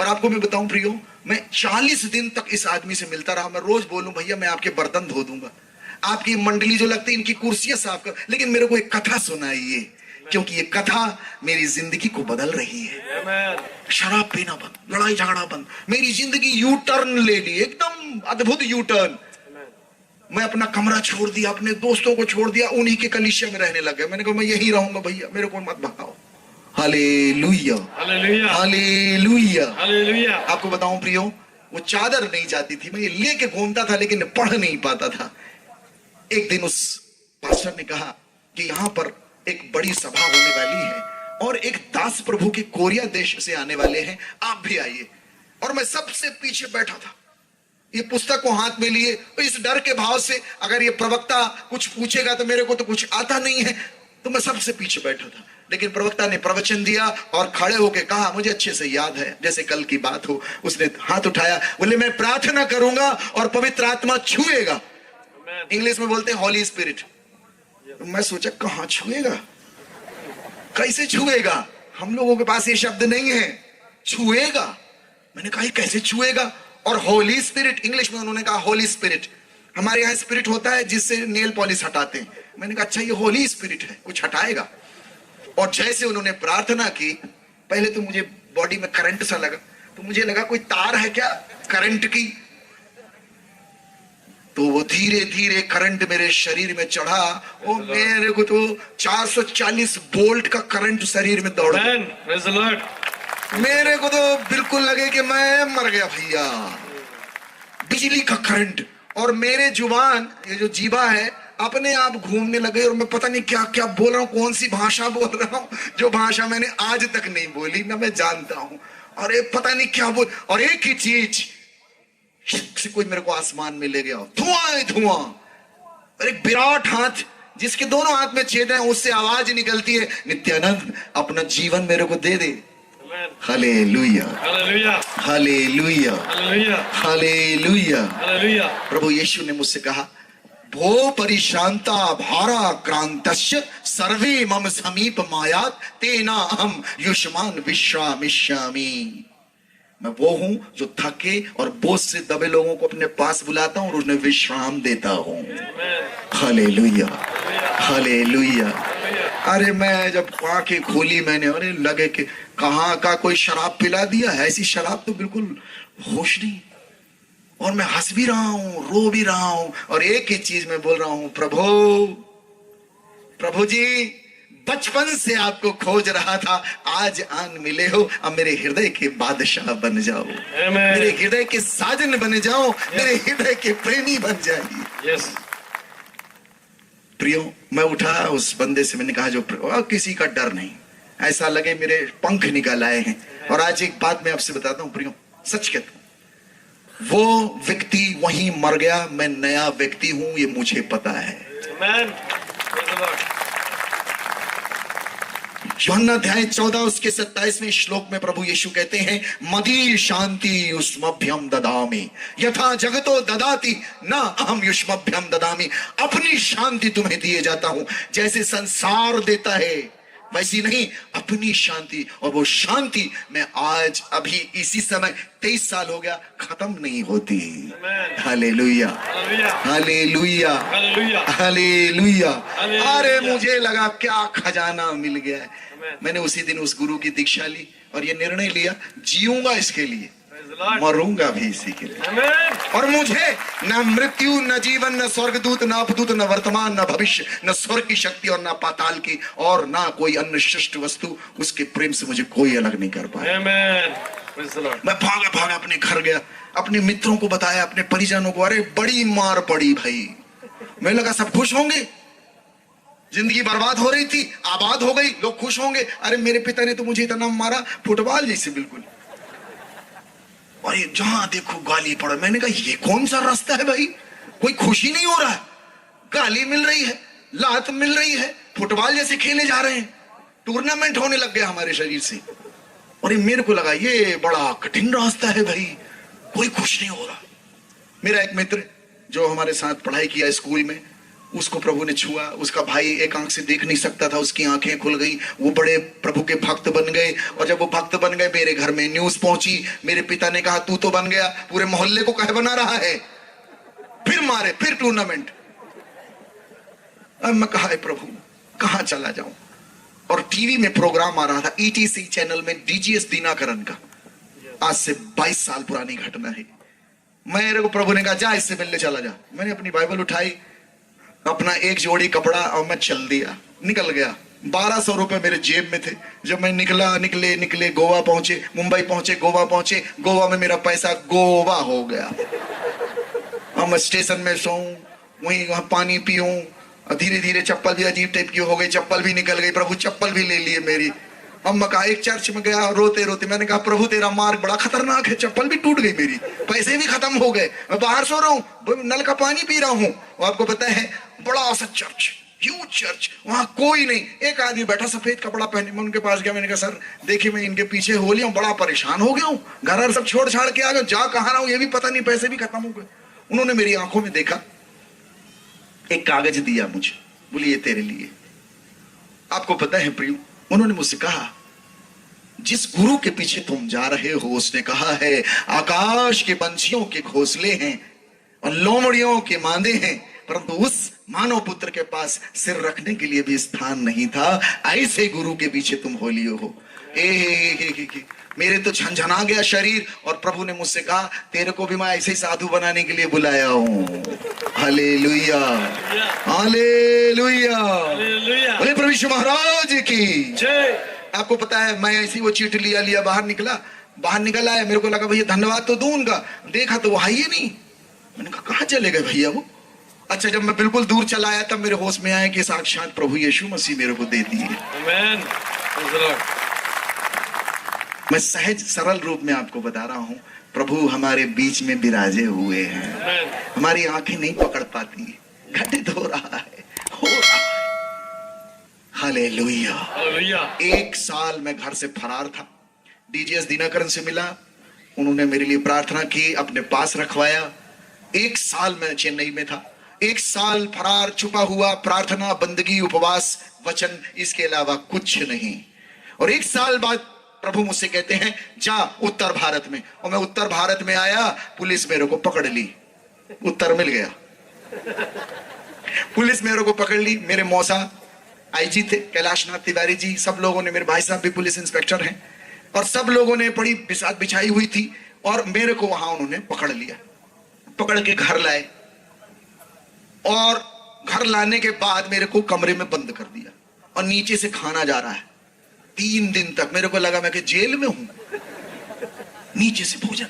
और आपको मैं बताऊं प्रियो, मैं 40 दिन तक इस आदमी से मिलता रहा। मैं रोज बोलूं भैया मैं आपके बर्तन धो दूंगा, आपकी मंडली जो लगती है इनकी कुर्सियां साफ कर, लेकिन मेरे को एक कथा सुनाइए, क्योंकि ये कथा मेरी जिंदगी को बदल रही है। शराब पीना बंद, लड़ाई झगड़ा बंद, मेरी जिंदगी यू टर्न ले ली, एकदम अद्भुत यू टर्न। मैं अपना कमरा छोड़ दिया, अपने दोस्तों को छोड़ दिया, उन्हीं के कलीसिया में रहने लग गया। मैंने कहा मैं यहीं रहूंगा भैया, मेरे को मत भगाओ। Hallelujah, hallelujah, hallelujah, hallelujah. आपको बताऊं प्रियो, वो चादर नहीं जाती थी, मैं ये लेके घूमता था लेकिन पढ़ नहीं पाता था। एक दिन उस पास्टर ने कहा कि यहां पर एक बड़ी सभा होने वाली है और एक दास प्रभु के कोरिया देश से आने वाले हैं, आप भी आइए। और मैं सबसे पीछे बैठा था, ये पुस्तक को हाथ में लिए, इस डर के भाव से अगर ये प्रवक्ता कुछ पूछेगा तो मेरे को तो कुछ आता नहीं है, तो मैं सबसे पीछे बैठा था। लेकिन प्रवक्ता ने प्रवचन दिया और खड़े होकर कहा, मुझे अच्छे से याद है जैसे कल की बात हो, उसने हाथ उठाया, बोले मैं प्रार्थना करूंगा और पवित्र आत्मा छुएगा। इंग्लिश में बोलते हैं हॉली स्पिरिट। मैं सोचा कहां छुएगा, कैसे छुएगा, हम लोगों के पास ये शब्द नहीं है, छुएगा। मैंने कहा कैसे छुएगा, और होली स्पिरिट, इंग्लिश में उन्होंने कहा होली स्पिरिट। हमारे यहाँ स्पिरिट होता है जिससे नेल पॉलिश हटाते हैं। मैंने कहा अच्छा ये होली स्पिरिट है, कुछ हटाएगा। और जैसे उन्होंने प्रार्थना की, पहले तो मुझे बॉडी में करंट सा लगा, तो मुझे लगा कोई तार है क्या करंट की, तो वो धीरे धीरे करंट मेरे शरीर में चढ़ा और मेरे को तो 440 वोल्ट का करंट शरीर में दौड़ा। मेरे को तो बिल्कुल लगे कि मैं मर गया भैया, बिजली का करंट। और मेरे जुबान, ये जो जीवा है, अपने आप घूमने लगे और मैं पता नहीं क्या क्या बोल रहा हूँ, कौन सी भाषा बोल रहा हूँ, जो भाषा मैंने आज तक नहीं बोली ना मैं जानता हूँ। और ये पता नहीं क्या बोल, और एक ही चीज से कोई मेरे को आसमान में ले गया, धुआं है धुआं। और एक विराट हाथ जिसके दोनों हाथ में छेद है, उससे आवाज निकलती है, नित्यानंद अपना जीवन मेरे को दे दे। Hallelujah, hallelujah, hallelujah, hallelujah, hallelujah. प्रभु यीशु ने मुझसे कहा, भो परिशांता भारा क्रांतस्य सर्वे मम समीप मायात तेना हम युष्मान विश्रामिष्यामि। मैं वो हूं जो थके और बोझ से दबे लोगों को अपने पास बुलाता हूं और उन्हें विश्राम देता हूं। Hallelujah, hallelujah. अरे मैं जब आंखें खोली मैंने, अरे लगे कि कहां का कोई शराब पिला दिया, ऐसी शराब तो बिल्कुल होश नहीं। और मैं हंस भी रहा हूं, रो भी रहा हूं, और एक ही चीज मैं बोल रहा हूं, प्रभु, प्रभु जी बचपन से आपको खोज रहा था, आज आन मिले हो, अब मेरे हृदय के बादशाह बन जाओ, मेरे हृदय के साजन बन जाओ, मेरे हृदय के प्रेमी बन जाइए। प्रियो, मैं उठा उस बंदे से, मैंने कहा जो किसी का डर नहीं, ऐसा लगे मेरे पंख निकल आए हैं। और आज एक बात मैं आपसे बताता हूं प्रियो, सच कहता हूं, वो व्यक्ति वहीं मर गया, मैं नया व्यक्ति हूं, ये मुझे पता है। यूहन्ना अध्याय 14 उसके 27वें श्लोक में प्रभु यीशु कहते हैं, मदीय शांति युष्मभ्यम ददामि यथा जगतो ददाति न अहम युष्मभ्यम ददामि। अपनी शांति तुम्हें दिए जाता हूं, जैसे संसार देता है वैसी नहीं, अपनी शांति। और वो शांति मैं आज अभी इसी समय 23 साल हो गया, खत्म नहीं होती। Hallelujah, hallelujah, hallelujah. अरे मुझे लगा क्या खजाना मिल गया है। मैंने उसी दिन उस गुरु की दीक्षा ली और ये निर्णय लिया, जीऊंगा इसके लिए, मरूंगा भी इसी के लिए। और मुझे न मृत्यु, न जीवन, न स्वर्गदूत, न अपदूत, न वर्तमान, न भविष्य, न स्वर्ग की शक्ति और न पाताल की और न कोई अन्य श्रेष्ठ वस्तु, उसके प्रेम से मुझे कोई अलग नहीं कर पाया। मैं भागा भागा अपने घर गया, अपने मित्रों को बताया, अपने परिजनों को। अरे बड़ी मार पड़ी भाई, मैं लगा सब खुश होंगे, जिंदगी बर्बाद हो रही थी, आबाद हो गई, लोग खुश होंगे। अरे मेरे पिता ने तो मुझे इतना मारा, फुटबॉल जैसे बिल्कुल, और ये जहां देखो गाली पड़ा। मैंने कहा ये कौन सा रास्ता है भाई, कोई खुशी नहीं हो रहा है, गाली मिल रही है, लात मिल रही है, फुटबॉल जैसे खेले जा रहे हैं, टूर्नामेंट होने लग गया हमारे शरीर से। और ये मेरे को लगा ये बड़ा कठिन रास्ता है भाई, कोई खुश नहीं हो रहा। मेरा एक मित्र जो हमारे साथ पढ़ाई किया स्कूल में, उसको प्रभु ने छुआ, उसका भाई एक आंख से देख नहीं सकता था, उसकी आंखें खुल गई, वो बड़े प्रभु के भक्त बन गए। और जब वो भक्त बन गए, मेरे घर में न्यूज पहुंची, मेरे पिता ने कहा तू तो बन गया, पूरे मोहल्ले को कहे बना रहा है, फिर मारे, फिर टूर्नामेंट। अब मैं कहा प्रभु कहां चला जाऊं। और टीवी में प्रोग्राम आ रहा था ईटीसी चैनल में, डीजीएस दीनाकरण का, आज से 22 साल पुरानी घटना है। मेरे को प्रभु ने कहा जा इससे मिलने चला जा। मैंने अपनी बाइबल उठाई, अपना एक जोड़ी कपड़ा और मैं चल दिया, निकल गया। 1200 रुपए मेरे जेब में थे। जब मैं निकले गोवा पहुंचे, मुंबई पहुंचे, गोवा पहुंचे, गोवा में मेरा पैसा गोवा हो गया। अब मैं स्टेशन में सोऊं, वहां पानी पीऊं, धीरे धीरे चप्पल भी अजीब टाइप की हो गई, चप्पल भी निकल गई, प्रभु चप्पल भी ले लिए मेरी। अब मैं कहा एक चर्च में गया, रोते रोते मैंने कहा प्रभु तेरा मार्ग बड़ा खतरनाक है, चप्पल भी टूट गई मेरी, पैसे भी खत्म हो गए, मैं बाहर सो रहा हूँ, नल का पानी पी रहा हूँ। आपको पता है बड़ा सा चर्च, ह्यूज चर्च, वहां कोई नहीं, एक आदमी बैठा सफेद कपड़ा पहने। मैं उनके पास गया, मैंने कहा सर देखिए मैं इनके पीछे हो लिया हूँ, बड़ा परेशान हो गया हूँ, घर सब छोड़ छाड़ के आ गया, जा कहाँ रहा हूँ ये भी पता नहीं, पैसे भी खत्म हो गए। उन्होंने मेरी आंखों में देखा, एक कागज दिया मुझे, बोलिए ये तेरे लिए। आपको पता है प्रियो, उन्होंने मुझसे कहा जिस गुरु के पीछे तुम जा रहे हो, उसने कहा है आकाश के पंछियों के घोंसले हैं और लोमड़ियों के मांदे हैं, परंतु उस मानव पुत्र के पास सिर रखने के लिए भी स्थान नहीं था। ऐसे गुरु के पीछे तुम हो लिए हो। मेरे तो झंझना गया शरीर, और प्रभु ने मुझसे कहा तेरे को भी मैं ऐसे ही साधु बनाने के लिए बुलाया हूँ। हालेलुया, हालेलुया, बोले प्रभु यीशु महाराज की जय। आपको पता है मैं ऐसी वो चीट लिया बाहर निकल आया, मेरे को लगा भैया धन्यवाद तो दूं उनका, देखा तो वो है ही नहीं। मैंने कहा कहाँ चले गए भैया वो। अच्छा जब मैं बिल्कुल दूर चला आया तब मेरे होश में आया कि साक्षात प्रभु यीशु मसीह मेरे को दे दिए। आमीन। मैं सहज सरल रूप में आपको बता रहा हूं, प्रभु हमारे बीच में विराजे हुए हैं। हमारी आंखें नहीं पकड़ पाती, घटित हो रहा है, हो रहा है। हालेलुया। 1 साल मैं घर से फरार था, डीजीएस दीनाकरण से मिला, उन्होंने मेरे लिए प्रार्थना की, अपने पास रखवाया। 1 साल मैं चेन्नई में था, 1 साल फरार, छुपा हुआ, प्रार्थना, बंदगी, उपवास, वचन, इसके अलावा कुछ नहीं। और 1 साल बाद प्रभु मुझसे कहते हैं जा उत्तर भारत में, और मैं उत्तर भारत में आया, पुलिस मेरे को पकड़ ली, उत्तर मिल गया, पुलिस मेरे को पकड़ ली। मेरे मौसा आईजी थे कैलाशनाथ तिवारी जी, सब लोगों ने, मेरे भाई साहब भी पुलिस इंस्पेक्टर हैं, और सब लोगों ने बड़ी बिसात बिछाई हुई थी, और मेरे को वहां उन्होंने पकड़ लिया, पकड़ के घर लाए, और घर लाने के बाद मेरे को कमरे में बंद कर दिया, और नीचे से खाना जा रहा है 3 दिन तक। मेरे को लगा मैं कि जेल में हूं, नीचे से भोजन।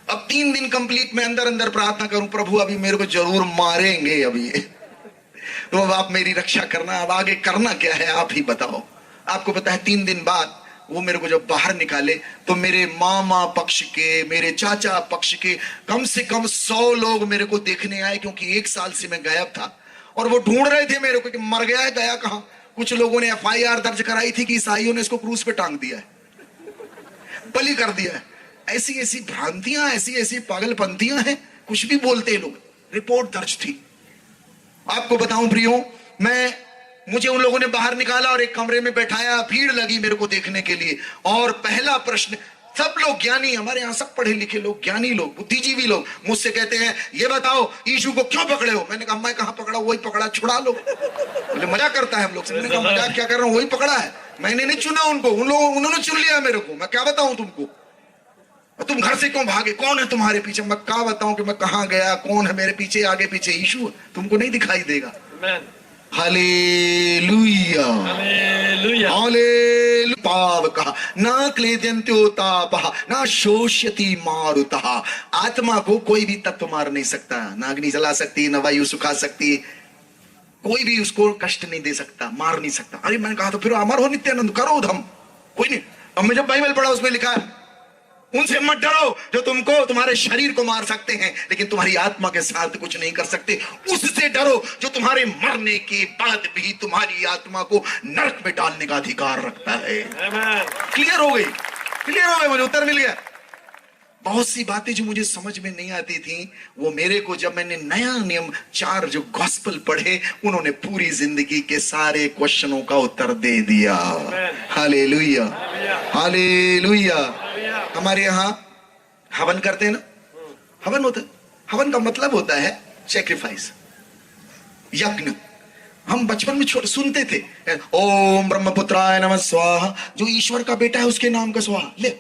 अब 3 दिन कंप्लीट मैं अंदर अंदर प्रार्थना करूं, प्रभु अभी मेरे को जरूर मारेंगे अभी, तो अब आप मेरी रक्षा करना, अब आगे करना क्या है आप ही बताओ। आपको पता है 3 दिन बाद वो मेरे को जब बाहर निकाले तो मेरे मामा पक्ष के, मेरे चाचा पक्ष के कम से कम 100 लोग मेरे को देखने आए, क्योंकि 1 साल से मैं गायब था, और वो ढूंढ रहे थे मेरे को कि मर गया है, गया कहां। कुछ लोगों ने एफआईआर दर्ज कराई थी कि ईसाइयों ने इसको क्रूस पे टांग दिया है, बलि कर दिया है। ऐसी ऐसी भ्रांतियां, ऐसी ऐसी पागलपंतियां हैं, कुछ भी बोलते हैं लोग। रिपोर्ट दर्ज थी। आपको बताऊं प्रियो, मुझे उन लोगों ने बाहर निकाला और एक कमरे में बैठाया, भीड़ लगी मेरे को देखने के लिए, और पहला प्रश्न, सब लोग ज्ञानी, हमारे यहाँ सब पढ़े लिखे लोग, ज्ञानी लोग, बुद्धिजीवी लोग, मुझसे कहते हैं ये बताओ यीशु को क्यों पकड़े हो। मैंने कहा मैं कहां पकड़ा, वही पकड़ा, छुड़ा लो। बोले मजाक करता है हम लोग से। मैंने कहा मजाक क्या कर रहा हूं, वही पकड़ा है, मैंने नहीं चुना उनको, उन्होंने चुन लिया मेरे को, मैं क्या बताऊं तुमको। तुम घर से क्यों भागे, कौन है तुम्हारे पीछे। मैं क्या बताऊं कि मैं कहां गया, कौन है मेरे पीछे, आगे पीछे यीशु, तुमको नहीं दिखाई देगा। Hallelujah, hallelujah, hallelujah. पाव कहा ना क्लेद्यन्त्योतापः ना शोष्यति मारुतः। आत्मा को कोई भी तत्व मार नहीं सकता, ना अग्नि जला सकती, ना वायु सुखा सकती, कोई भी उसको कष्ट नहीं दे सकता, मार नहीं सकता। अरे मैंने कहा तो फिर अमर हो नित्यानंद, करो उधम, कोई नहीं। अब मैं जब बाइबल पढ़ा उसमें लिखा है उनसे मत डरो जो तुमको, तुम्हारे शरीर को मार सकते हैं लेकिन तुम्हारी आत्मा के साथ कुछ नहीं कर सकते। उससे डरो जो तुम्हारे मरने के बाद भी तुम्हारी आत्मा को नरक में डालने का अधिकार रखता है। क्लियर हो गई, क्लियर हो गई, मुझे उत्तर मिल गया। बहुत सी बातें जो मुझे समझ में नहीं आती थी, वो मेरे को जब मैंने नया नियम 4 जो गॉस्पेल पढ़े, उन्होंने पूरी जिंदगी के सारे क्वेश्चनों का उत्तर दे दिया। Hallelujah, hallelujah. हमारे यहाँ हवन करते हैं ना, हवन होता है। हवन का मतलब होता है सैक्रिफाइस, यज्ञ। हम बचपन में सुनते थे, ओम ब्रह्मपुत्राय नमः स्वाहा, जो ईश्वर का बेटा है उसके नाम का स्वाहा। ले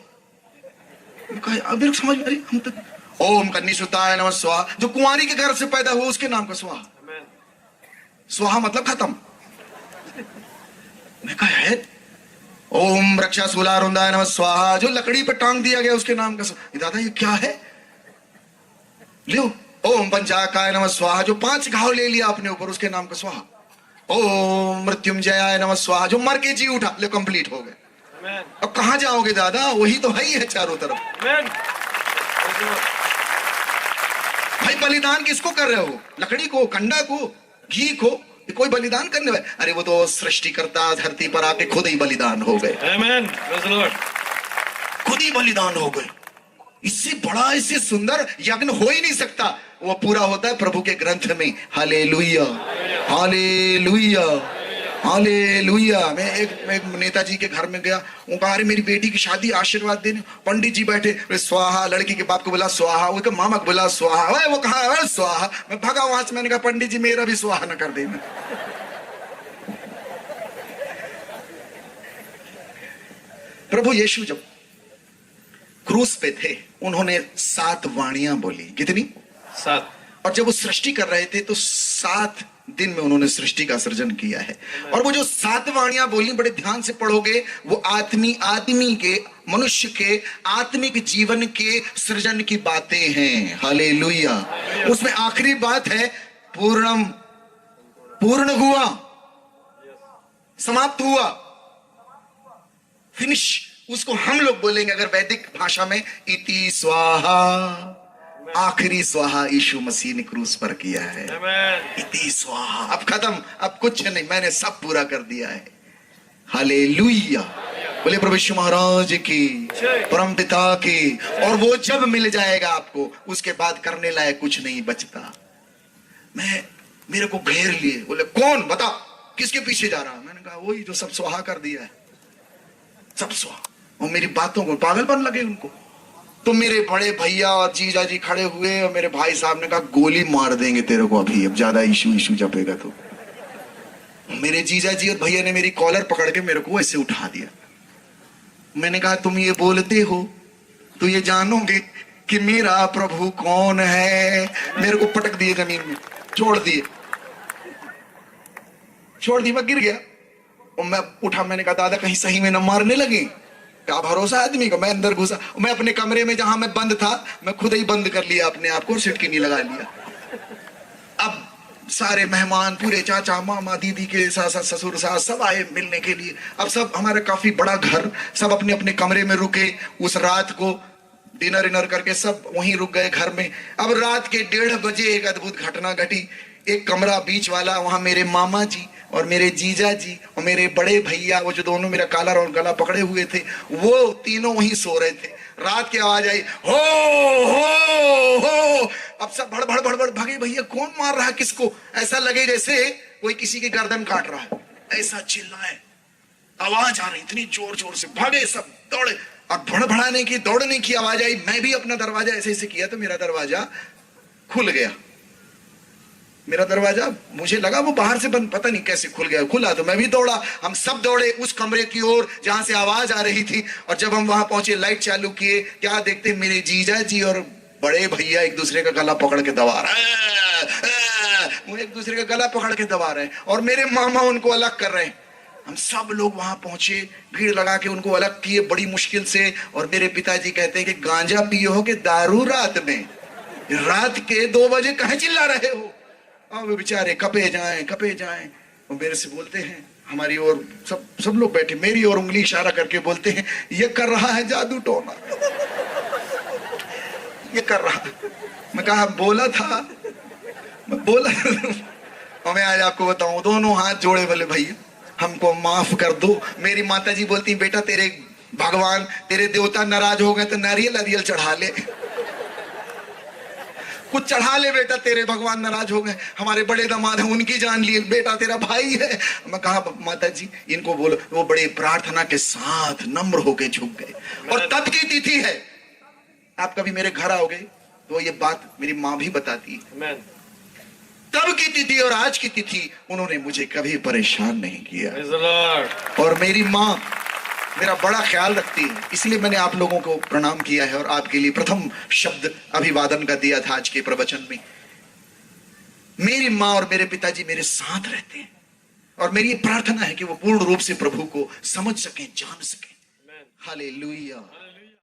अभी समझ में आ रही हम तक। ओम कन्नीसुताय नमः स्वाहा, जो कुंवारी के घर से पैदा हुआ उसके नाम का स्वाहा। स्वाहा मतलब खत्म। मैं कहा है ओम वृक्षाशूलारुंदाय नमः स्वाहा, जो लकड़ी पर टांग दिया गया उसके नाम का स्वाहा। दादा ये क्या है? लो ओम पंचाकाय नमः स्वाहा, जो 5 घाव ले लिया अपने ऊपर उसके नाम का स्वाहा। ओम मृत्युंजयाय नमः स्वाहा, जो मर के जी उठा। ले कंप्लीट हो गए। अब कहां जाओगे दादा? वही तो है ही है चारों तरफ। भाई बलिदान किसको कर रहे हो? लकड़ी को, कंडा को, घी को? कोई बलिदान करने वाले? अरे वो तो सृष्टिकर्ता धरती पर आके खुद ही बलिदान हो गए। खुद ही बलिदान हो गए। इससे बड़ा, इससे सुंदर यज्ञ हो ही नहीं सकता। वो पूरा होता है प्रभु के ग्रंथ में। Hallelujah, hallelujah, hallelujah. मैं एक नेताजी के घर में गया, वो कहा अरे मेरी बेटी की शादी आशीर्वाद देने। पंडित जी बैठे, स्वाहा। लड़की के बाप को बोला स्वाहा, वो मामा को बोला स्वाहा। वो कहा स्वाहा। मैं भागा वहां से। मैंने कहा पंडित जी मेरा भी स्वाहा न कर देना। प्रभु यीशु जब क्रूस पे थे, उन्होंने 7 वाणियां बोली। कितनी? 7। और जब वो सृष्टि कर रहे थे तो 7 दिन में उन्होंने सृष्टि का सृजन किया है। और वो जो 7 वाणियां बोली, बड़े ध्यान से पढ़ोगे, वो आदमी के, मनुष्य के आत्मिक जीवन के सृजन की बातें हैं। हालेलुया। उसमें आखिरी बात है पूर्णम, पूर्ण हुआ, समाप्त हुआ, फिनिश। उसको हम लोग बोलेंगे अगर वैदिक भाषा में, इति स्वाहा। आखिरी स्वाहा यीशु मसीह ने क्रूस पर किया है। इति स्वाहा। अब खत्म, अब कुछ नहीं, मैंने सब पूरा कर दिया है। हालेलुया। बोले प्रभु यीशु महाराज की, परम पिता की। और वो जब मिल जाएगा आपको, उसके बाद करने लायक कुछ नहीं बचता। मेरे को घेर लिए, बोले कौन? बता किसके पीछे जा रहा? मैंने कहा वही जो सब स्वाहा कर दिया है, सब स्वाहा। और मेरी बातों को पागलपन लगे उनको। तो मेरे बड़े भैया और जीजा जी खड़े हुए, और मेरे भाई साहब ने कहा गोली मार देंगे तेरे को अभी, अब ज्यादा इशू जपेगा तो। मेरे जीजा जी और भैया ने मेरी कॉलर पकड़ के मेरे को ऐसे उठा दिया। मैंने कहा तुम ये बोलते हो तो ये जानोगे कि मेरा प्रभु कौन है। मेरे को पटक दिए जमीन में, छोड़ दिए, मैं गिर गया। और मैं उठा, मैंने कहा दादा कहीं सही में न मारने लगे। क्या भरोसा आदमी को। मैं अंदर घुसा, मैं अपने कमरे में जहां मैं बंद था, मैं खुद ही बंद कर लिया अपने आप को, सिटकी नहीं लगा लिया। अब सारे मेहमान, पूरे चाचा मामा दीदी के सास ससुर सास सब आए मिलने के लिए। अब सब, हमारा काफी बड़ा घर, सब अपने अपने कमरे में रुके। उस रात को डिनर करके सब वहीं रुक गए घर में। अब रात के 1:30 बजे एक अद्भुत घटना घटी। एक कमरा बीच वाला, वहां मेरे मामा जी और मेरे जीजा जी और मेरे बड़े भैया, वो जो दोनों मेरा कॉलर और गला पकड़े हुए थे, वो तीनों वहीं सो रहे थे। रात की आवाज आई, हो हो। अब सब भड़ भागे। भैया कौन मार रहा है किसको? ऐसा लगे जैसे कोई किसी की गर्दन काट रहा है, ऐसा चिल्लाए, आवाज आ रही इतनी जोर से। भागे सब, दौड़े। अब भड़भड़ाने की, दौड़ने की आवाज आई। मैं भी अपना दरवाजा ऐसे किया तो मेरा दरवाजा खुल गया। मेरा दरवाजा, मुझे लगा वो बाहर से बंद, पता नहीं कैसे खुल गया। खुला तो मैं भी दौड़ा। हम सब दौड़े उस कमरे की ओर जहां से आवाज आ रही थी। और जब हम वहां पहुंचे, लाइट चालू किए, क्या देखते मेरे जीजा जी और बड़े भैया एक दूसरे का गला पकड़ के दबा रहे हैं। वो एक दूसरे का गला पकड़ के दबा रहे हैं और मेरे मामा उनको अलग कर रहे हैं। हम सब लोग वहां पहुंचे, भीड़ लगा के उनको अलग किए बड़ी मुश्किल से। और मेरे पिताजी कहते हैं कि गांजा पियो हो कि दारू? रात के 2 बजे कहाँ चिल्ला रहे हो? वो बेचारे कपे जाएं। वो मेरे से बोलते हैं, हमारी ओर सब लोग बैठे, मेरी ओर उंगली इशारा करके बोलते हैं, ये कर रहा है जादू टोना, ये कर रहा है। मैं कहा बोला था। और मैं आज आपको बताऊं, दोनों हाथ जोड़े, बोले भैया हमको माफ कर दो। मेरी माताजी बोलती, बेटा तेरे भगवान तेरे देवता नाराज हो गए तो नारियल नारियल चढ़ा ले, कुछ चढ़ा ले बेटा, तेरे भगवान नाराज हो गए, हमारे बड़े दामाद हैं उनकी जान लिए, बेटा तेरा भाई है। मैं कहा माता जी इनको बोलो, वो बड़े प्रार्थना के साथ नम्र होके झुक गए। और तब की तिथि है, आप कभी मेरे घर आओगे तो ये बात मेरी माँ भी बताती है, तब की तिथि और आज की तिथि उन्होंने मुझे कभी परेशान नहीं किया। और मेरी माँ मेरा बड़ा ख्याल रखती है, इसलिए मैंने आप लोगों को प्रणाम किया है और आपके लिए प्रथम शब्द अभिवादन का दिया था आज के प्रवचन में। मेरी माँ और मेरे पिताजी मेरे साथ रहते हैं और मेरी प्रार्थना है कि वो पूर्ण रूप से प्रभु को समझ सकें, जान सकें। हालेलुया।